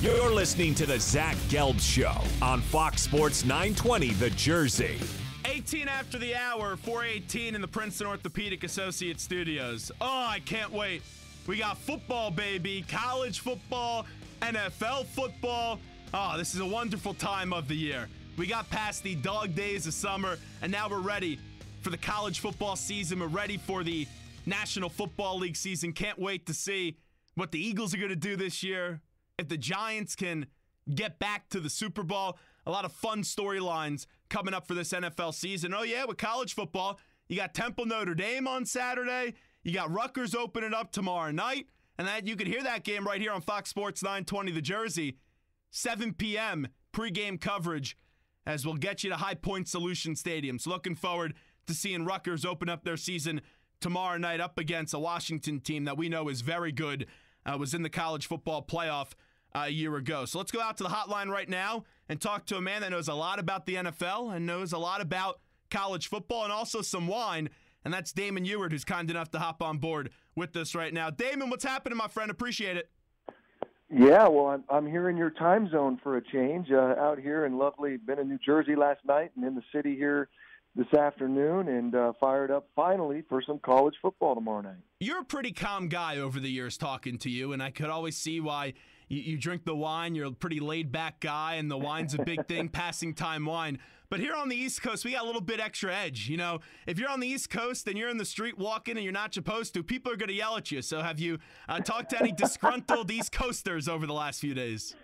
You're listening to the Zach Gelb Show on Fox Sports 920 The Jersey. 18 after the hour, 4:18 in the Princeton Orthopedic Associates studios. Oh, I can't wait. We got football, baby. College football, NFL football. Oh, this is a wonderful time of the year. We got past the dog days of summer, and now we're ready for the college football season. We're ready for the National Football League season. Can't wait to see what the Eagles are going to do this year. If the Giants can get back to the Super Bowl. A lot of fun storylines coming up for this NFL season. Oh, yeah, with college football, you got Temple Notre Dame on Saturday. You got Rutgers opening up tomorrow night. And that you can hear that game right here on Fox Sports 920 The Jersey. 7 p.m. pregame coverage as we'll get you to High Point Solution Stadium. So looking forward to seeing Rutgers open up their season tomorrow night up against a Washington team that we know is very good. Was in the college football playoff a year ago. So let's go out to the hotline right now and talk to a man that knows a lot about the NFL and knows a lot about college football and also some wine, and that's Damon Huard, who's kind enough to hop on board with us right now. Damon, what's happening, my friend? Appreciate it. Yeah, well, I'm here in your time zone for a change. Out here in lovely, been in New Jersey last night and in the city here this afternoon, and fired up finally for some college football tomorrow night. You're a pretty calm guy over the years talking to you, and I could always see why you drink the wine. You're a pretty laid-back guy, and the wine's a big thing, passing time wine. But here on the East Coast, we got a little bit extra edge. You know, if you're on the East Coast and you're in the street walking and you're not supposed to, people are going to yell at you. So have you talked to any disgruntled East Coasters over the last few days?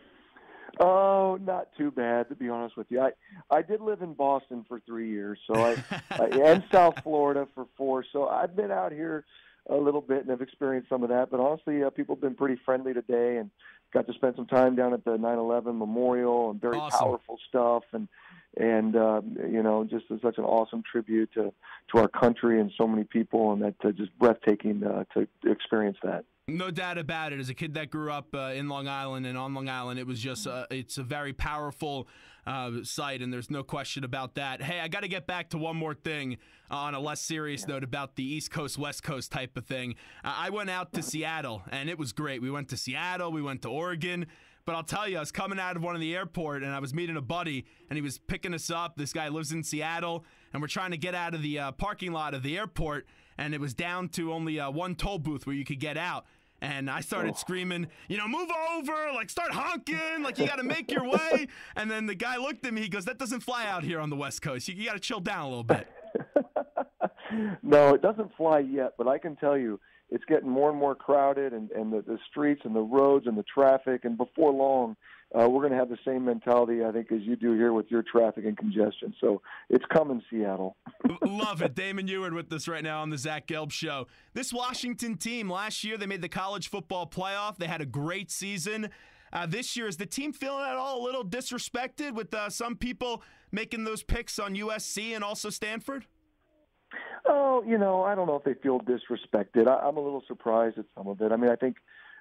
Oh, not too bad, to be honest with you. I did live in Boston for 3 years, so and South Florida for 4. So I've been out here a little bit and have experienced some of that. But honestly, people have been pretty friendly today and got to spend some time down at the 9/11 Memorial and very Awesome. powerful stuff. And you know, just such an awesome tribute to our country and so many people, and that just breathtaking to experience that. No doubt about it. As a kid that grew up in Long Island and on Long Island, it was just it's a very powerful site, and there's no question about that. Hey, I got to get back to one more thing on a less serious note about the East Coast, West Coast type of thing. I went out to Seattle, and it was great. We went to Seattle. We went to Oregon. But I'll tell you, I was coming out of one of the airport, and I was meeting a buddy, and he was picking us up. This guy lives in Seattle, and we're trying to get out of the parking lot of the airport, and it was down to only one toll booth where you could get out. And I started screaming, you know, move over, like start honking, like you got to make your way. And then the guy looked at me, he goes, that doesn't fly out here on the West Coast. You got to chill down a little bit. No, it doesn't fly yet, but I can tell you it's getting more and more crowded, and the streets and the roads and the traffic, and before long, we're going to have the same mentality, I think, as you do here with your traffic and congestion. So it's coming, Seattle. Love it. Damon Huard with us right now on the Zach Gelb Show. This Washington team, last year they made the college football playoff. They had a great season. This year, is the team feeling at all a little disrespected with some people making those picks on USC and also Stanford? Oh, you know, I don't know if they feel disrespected. I'm a little surprised at some of it. I mean, I think,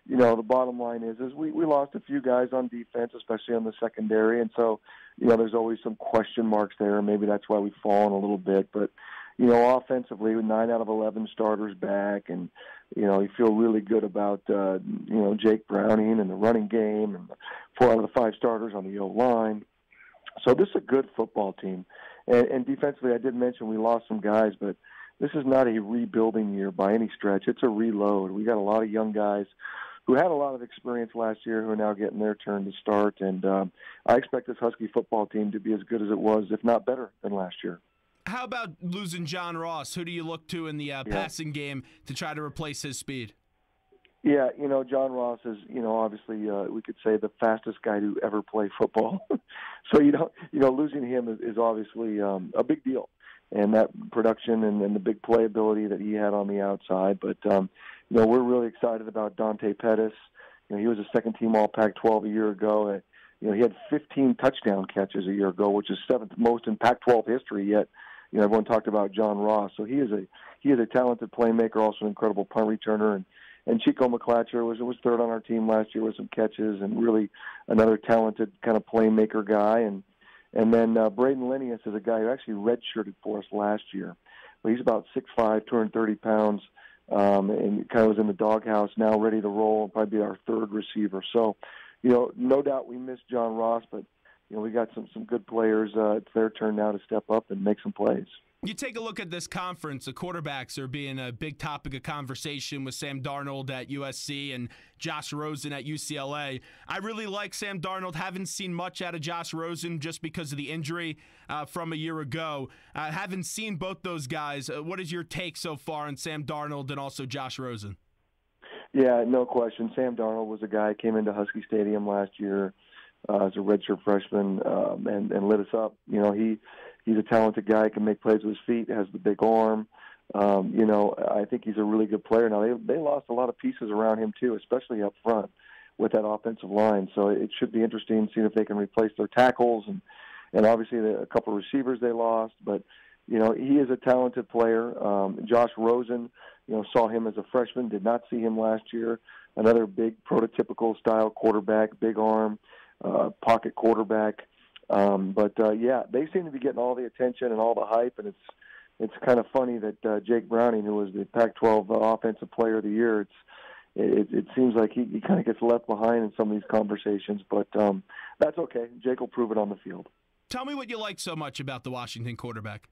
you know, the bottom line is we lost a few guys on defense, especially on the secondary, and so, you know, there's always some question marks there. Maybe that's why we've fallen a little bit. But, you know, offensively, with 9 out of 11 starters back, and, you know, you feel really good about, you know, Jake Browning and the running game, and 4 out of the 5 starters on the O-line. So this is a good football team. And defensively, I did mention we lost some guys, but this is not a rebuilding year by any stretch. It's a reload. We got a lot of young guys who had a lot of experience last year who are now getting their turn to start. And I expect this Husky football team to be as good as it was, if not better, than last year. How about losing John Ross? Who do you look to in the passing game to try to replace his speed? Yeah, you know, John Ross is, you know, obviously we could say the fastest guy to ever play football. So, you know, losing him is obviously a big deal. And that production and the big playability that he had on the outside. But, you know, we're really excited about Dante Pettis. You know, he was a second-team All-Pac-12 a year ago. You know, he had 15 touchdown catches a year ago, which is 7th most in Pac-12 history. Yet, you know, everyone talked about John Ross. So he is a talented playmaker, also an incredible punt returner. And Chico McClatcher was 3rd on our team last year with some catches, and really another talented kind of playmaker guy. And then Braden Linnaeus is a guy who actually redshirted for us last year. But he's about 6'5", 230 pounds, and kind of was in the doghouse, now ready to roll, and probably be our 3rd receiver. So, no doubt we missed John Ross, but we got some good players. It's their turn now to step up and make some plays. You take a look at this conference, the quarterbacks are being a big topic of conversation with Sam Darnold at USC and Josh Rosen at UCLA. I really like Sam Darnold. Haven't seen much out of Josh Rosen just because of the injury from a year ago. Haven't seen both those guys. What is your take so far on Sam Darnold and also Josh Rosen? Yeah, no question. Sam Darnold was a guy who came into Husky Stadium last year as a redshirt freshman and lit us up. He's a talented guy, can make plays with his feet, has the big arm. I think he's a really good player. Now, they lost a lot of pieces around him, too, especially up front with that offensive line. So it should be interesting seeing if they can replace their tackles and obviously a couple of receivers they lost. But, he is a talented player. Josh Rosen, saw him as a freshman, did not see him last year. Another big prototypical style quarterback, big arm, pocket quarterback. Yeah, they seem to be getting all the attention and all the hype, and it's kind of funny that Jake Browning, who was the Pac-12 Offensive Player of the Year, it seems like he kind of gets left behind in some of these conversations, but that's okay. Jake will prove it on the field. Tell me what you like so much about the Washington quarterback.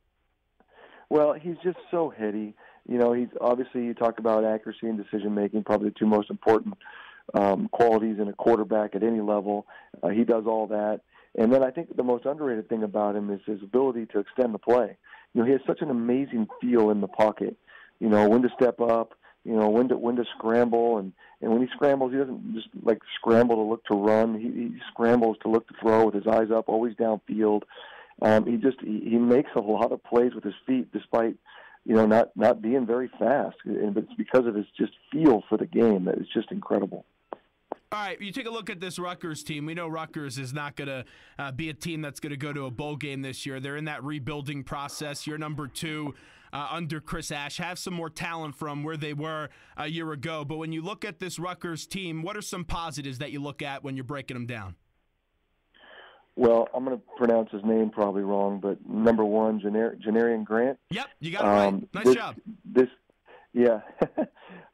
Well, he's just so heady. He's obviously, you talk about accuracy and decision-making, probably the two most important qualities in a quarterback at any level. He does all that. And then I think the most underrated thing about him is his ability to extend the play. He has such an amazing feel in the pocket, when to step up, when to scramble. And when he scrambles, he doesn't just scramble to look to run. He scrambles to look to throw with his eyes up, always downfield. He makes a lot of plays with his feet despite, not being very fast. But it's because of his just feel for the game that is just incredible. All right, you take a look at this Rutgers team. We know Rutgers is not going to be a team that's going to go to a bowl game this year. They're in that rebuilding process. You're number 2 under Chris Ash. Have some more talent from where they were a year ago. But when you look at this Rutgers team, what are some positives that you look at when you're breaking them down? Well, I'm going to pronounce his name probably wrong, but number 1, Janarian Grant. Yep, you got it right. Nice job. Yeah,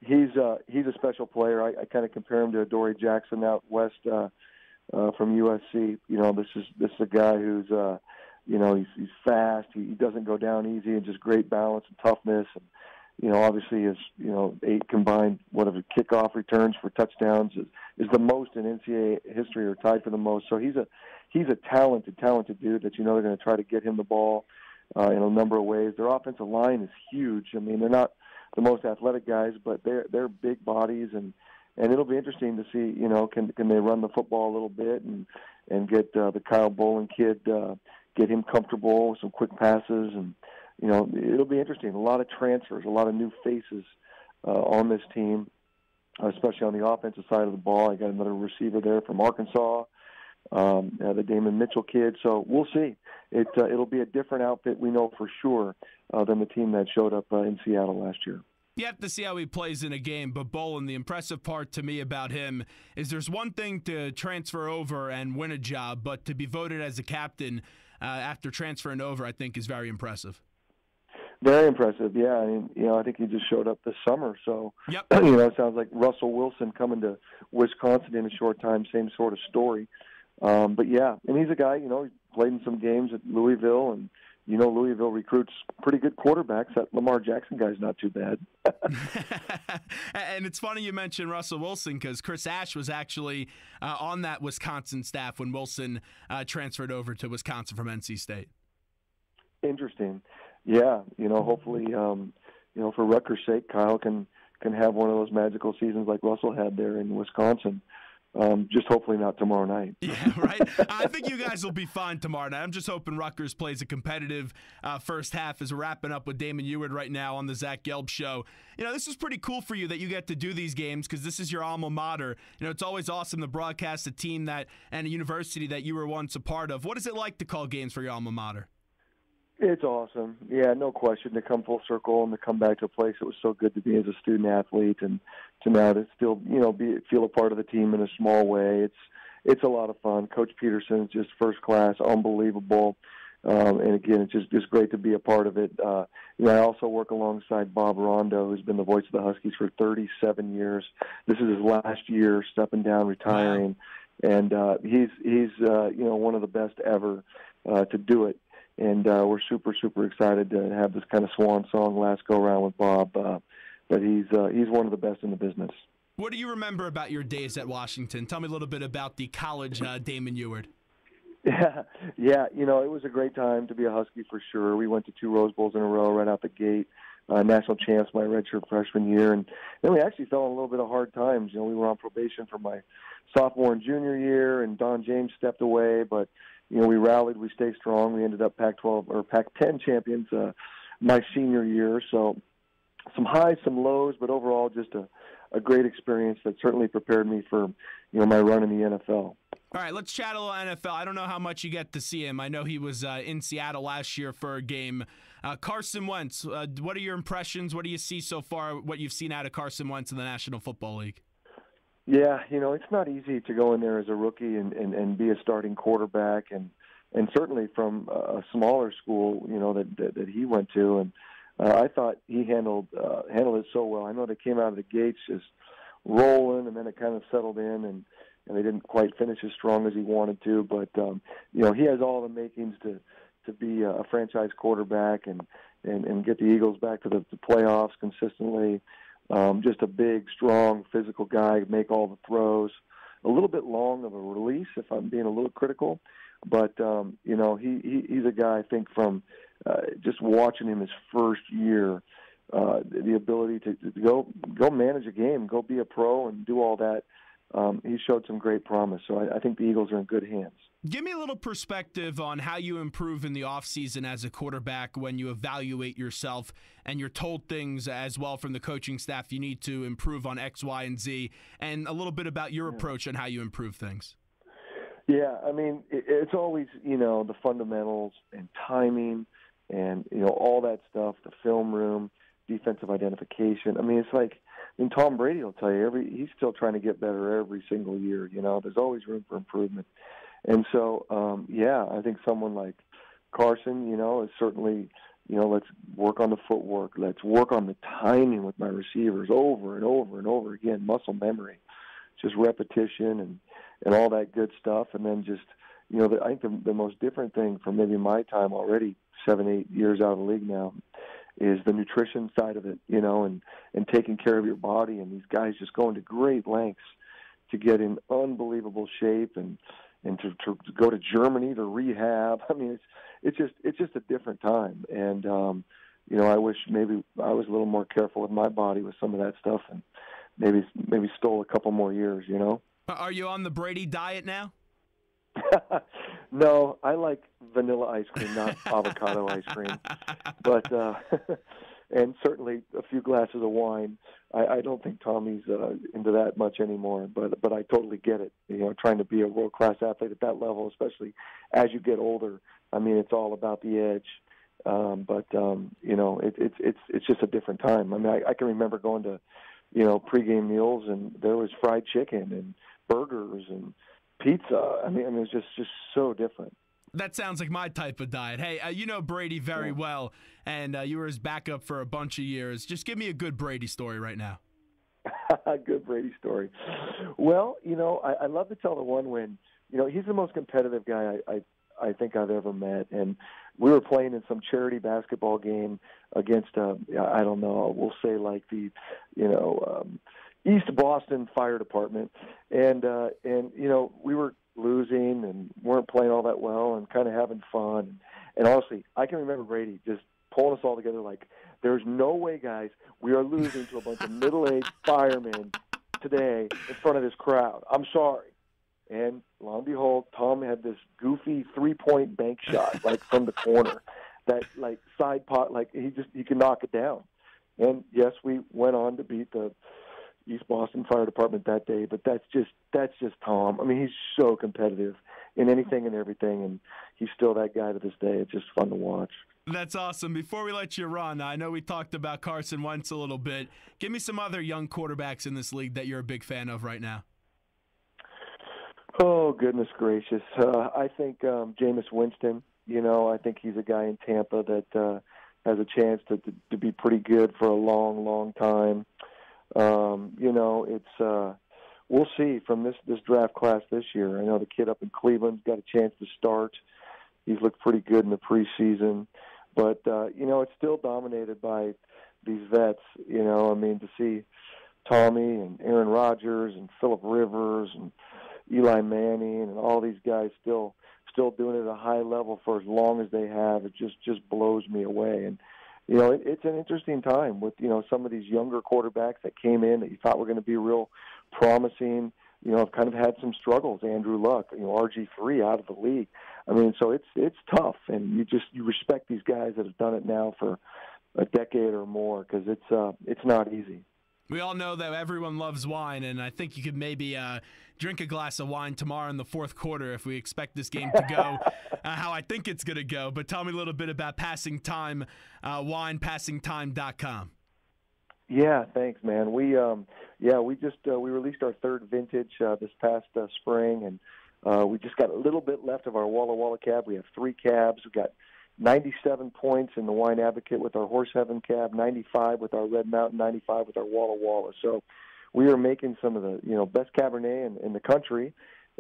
he's a special player. I kind of compare him to Adoree Jackson out west from USC. This is a guy who's he's fast. He doesn't go down easy, and just great balance and toughness. And obviously his 8 combined kickoff returns for touchdowns is the most in NCAA history, or tied for the most. So he's a talented dude that they're going to try to get him the ball in a number of ways. Their offensive line is huge. I mean, they're not the most athletic guys, but they're big bodies, and it'll be interesting to see, can they run the football a little bit and get the Kyle Bolin kid, get him comfortable with some quick passes, and it'll be interesting. A lot of transfers, a lot of new faces on this team, especially on the offensive side of the ball. I got another receiver there from Arkansas, the Damon Mitchell kid. So we'll see. It'll be a different outfit, we know for sure, than the team that showed up in Seattle last year. You have to see how he plays in a game, but Bolin, the impressive part to me about him is there's one thing to transfer over and win a job, but to be voted as a captain after transferring over, I think is very impressive. Very impressive, yeah. I mean, I think he just showed up this summer, so yep. It sounds like Russell Wilson coming to Wisconsin in a short time, same sort of story. But yeah, and he's a guy, he's played in some games at Louisville, and Louisville recruits pretty good quarterbacks. That Lamar Jackson guy's not too bad. And it's funny you mentioned Russell Wilson, because Chris Ash was actually on that Wisconsin staff when Wilson transferred over to Wisconsin from NC State. Interesting. Yeah, hopefully, for Rutgers' sake, Kyle can have one of those magical seasons like Russell had there in Wisconsin. Just hopefully not tomorrow night. Yeah, right? I think you guys will be fine tomorrow night. I'm just hoping Rutgers plays a competitive first half as we're wrapping up with Damon Huard right now on the Zach Gelb Show. This is pretty cool for you that you get to do these games because this is your alma mater. It's always awesome to broadcast a team and a university that you were once a part of. What is it like to call games for your alma mater? It's awesome. Yeah, no question, to come full circle and to come back to a place that was so good to be as a student athlete, and to now to still, feel a part of the team in a small way. It's a lot of fun. Coach Peterson is just first class, unbelievable. And again, it's just great to be a part of it. I also work alongside Bob Rondo, who's been the voice of the Huskies for 37 years. This is his last year, stepping down, retiring. and he's one of the best ever to do it. And we're super excited to have this kind of swan song last go around with Bob. But he's one of the best in the business. What do you remember about your days at Washington? Tell me a little bit about the college Damon Huard. Yeah, it was a great time to be a Husky for sure. We went to 2 Rose Bowls in a row right out the gate, national champs my redshirt freshman year, and then we actually fell in a little bit of hard times. We were on probation for my sophomore and junior year, and Don James stepped away, but we rallied, we stayed strong. We ended up Pac-12 or Pac-10 champions my senior year. So some highs, some lows, but overall just a great experience that certainly prepared me for my run in the NFL. All right, let's chat a little NFL. I don't know how much you get to see him. I know he was in Seattle last year for a game. Carson Wentz, what are your impressions? What do you see so far, what you've seen out of Carson Wentz in the National Football League? Yeah, it's not easy to go in there as a rookie and be a starting quarterback, and certainly from a smaller school, that he went to. And I thought he handled it so well. I know they came out of the gates just rolling, and then it kind of settled in, and they didn't quite finish as strong as he wanted to. But he has all the makings to be a franchise quarterback and get the Eagles back to the playoffs consistently. Just a big, strong, physical guy, make all the throws. A little bit long of a release, if I'm being a little critical. But, he's a guy, I think, from just watching him his first year, the ability to go manage a game, go be a pro and do all that. He showed some great promise. So I think the Eagles are in good hands. Give me a little perspective on how you improve in the offseason as a quarterback when you evaluate yourself and you're told things as well from the coaching staff you need to improve on X, Y, and Z, and a little bit about your approach on how you improve things. Yeah, I mean, it's always, the fundamentals and timing and, all that stuff, the film room, defensive identification. I mean, it's like, Tom Brady will tell you, he's still trying to get better every single year. There's always room for improvement. And so, I think someone like Carson, is certainly, let's work on the footwork. Let's work on the timing with my receivers over and over and over again, muscle memory, just repetition and all that good stuff. And then just, I think the most different thing from maybe my time already, 7-8 years out of the league now, is the nutrition side of it, and taking care of your body. And these guys just going to great lengths to get in unbelievable shape and to go to Germany to rehab. I mean, it's just a different time. And, I wish maybe I was a little more careful with my body with some of that stuff and maybe stole a couple more years, Are you on the Brady diet now? No, I like vanilla ice cream, not avocado ice cream. But and certainly a few glasses of wine. I don't think Tommy's into that much anymore. But I totally get it. Trying to be a world-class athlete at that level, especially as you get older. I mean, it's all about the edge. It's just a different time. I mean, I can remember going to pregame meals, and there was fried chicken and burgers and pizza. I mean, it was just so different. That sounds like my type of diet. Hey, you know Brady very well, and you were his backup for a bunch of years. Just give me a good Brady story right now. Good Brady story. Well, I love to tell the one when, he's the most competitive guy I think I've ever met. And we were playing in some charity basketball game against, I don't know, we'll say like the, East Boston Fire Department. And we were losing and weren't playing all that well and kind of having fun. And honestly, I can remember Brady just pulling us all together like, there's no way, guys, we are losing to a bunch of middle-aged firemen today in front of this crowd. I'm sorry. And lo and behold, Tom had this goofy three-point bank shot, like from the corner, that like side pot, like he could knock it down. And yes, we went on to beat the East Boston Fire Department that day, but that's just Tom. I mean, he's so competitive in anything and everything, and he's still that guy to this day. It's just fun to watch. That's awesome. Before we let you run, I know we talked about Carson Wentz a little bit. Give me some other young quarterbacks in this league that you're a big fan of right now. Oh, goodness gracious. I think Jameis Winston, I think he's a guy in Tampa that has a chance to be pretty good for a long, long time. It's we'll see from this draft class this year. I know the kid up in Cleveland's got a chance to start. He's looked pretty good in the preseason. But, it's still dominated by these vets. I mean, to see Tommy and Aaron Rodgers and Phillip Rivers and Eli Manning and all these guys still doing it at a high level for as long as they have, it just blows me away. And, it's an interesting time with, some of these younger quarterbacks that came in that you thought were going to be real promising, have kind of had some struggles. Andrew Luck, RG3 out of the league. I mean, so it's tough, and you respect these guys that have done it now for a decade or more, because it's not easy. We all know that everyone loves wine, and I think you could maybe drink a glass of wine tomorrow in the fourth quarter if we expect this game to go how I think it's going to go. But tell me a little bit about Passing Time Wine, passingtime.com. Yeah, thanks, man. We released our third vintage this past spring, and we just got a little bit left of our Walla Walla cab. We have 3 cabs. We've got 97 points in the Wine Advocate with our Horse Heaven cab, 95 with our Red Mountain, 95 with our Walla Walla. So we are making some of the best Cabernet in the country,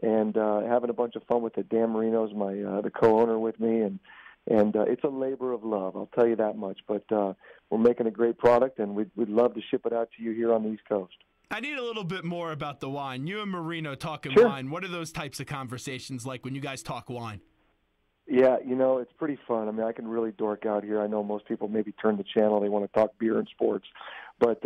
and having a bunch of fun with it. Dan Marino's the co-owner with me, and it's a labor of love, I'll tell you that much. But we're making a great product, and we'd love to ship it out to you here on the East Coast. I need a little bit more about the wine. You and Marino talking Sure. wine. What are those types of conversations like when you guys talk wine? Yeah, it's pretty fun. I mean, I can really dork out here. I know most people maybe turn the channel. They want to talk beer and sports. But it's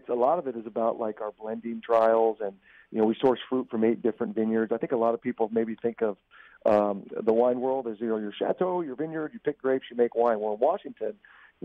a lot of it is about, like, our blending trials. And, we source fruit from 8 different vineyards. I think a lot of people maybe think of the wine world as, your chateau, your vineyard, you pick grapes, you make wine. Well, in Washington,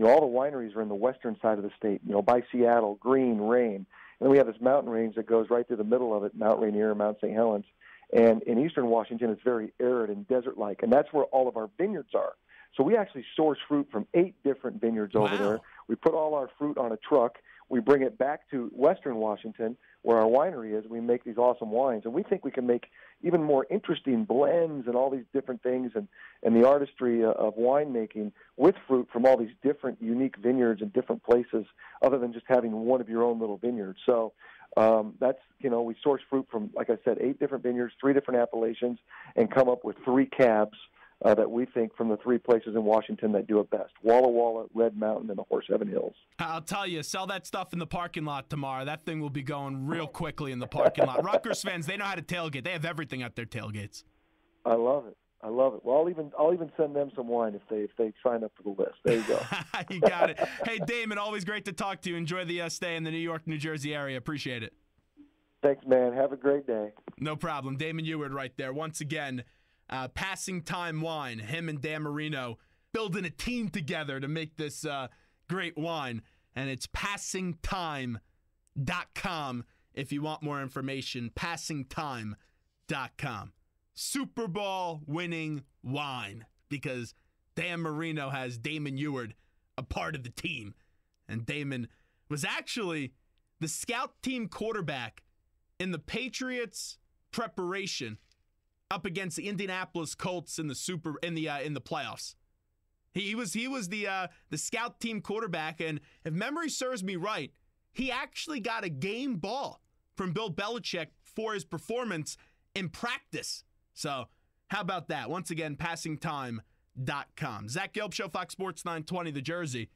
all the wineries are in the western side of the state, by Seattle, Green, Rain. And then we have this mountain range that goes right through the middle of it, Mount Rainier, Mount St. Helens. And in eastern Washington, it's very arid and desert-like, and that's where all of our vineyards are. So we actually source fruit from 8 different vineyards over there. We put all our fruit on a truck. We bring it back to western Washington, where our winery is. We make these awesome wines, and we think we can make even more interesting blends and all these different things, and the artistry of winemaking with fruit from all these different unique vineyards in different places, other than just having one of your own little vineyards. So that's, we source fruit from, like I said, 8 different vineyards, 3 different appellations, and come up with 3 cabs that we think from the 3 places in Washington that do it best: Walla Walla, Red Mountain, and the Horse Heaven Hills. I'll tell you, sell that stuff in the parking lot tomorrow. That thing will be going real quickly in the parking lot. Rutgers fans, they know how to tailgate. They have everything at their tailgates. I love it. Well, I'll even send them some wine if they sign up for the list. There you go. You got it. Hey, Damon, always great to talk to you. Enjoy the stay in the New York, New Jersey area. Appreciate it. Thanks, man. Have a great day. No problem. Damon Huard right there. Once again, Passing Time Wine, him and Dan Marino building a team together to make this great wine. And it's passingtime.com if you want more information. Passingtime.com. Super Bowl winning wine, because Dan Marino has Damon Huard a part of the team. And Damon was actually the scout team quarterback in the Patriots preparation up against the Indianapolis Colts in the playoffs. He was the scout team quarterback, and if memory serves me right, he actually got a game ball from Bill Belichick for his performance in practice. So how about that? Once again, passingtime.com. Zach Gelb Show, Fox Sports 920, The Jersey.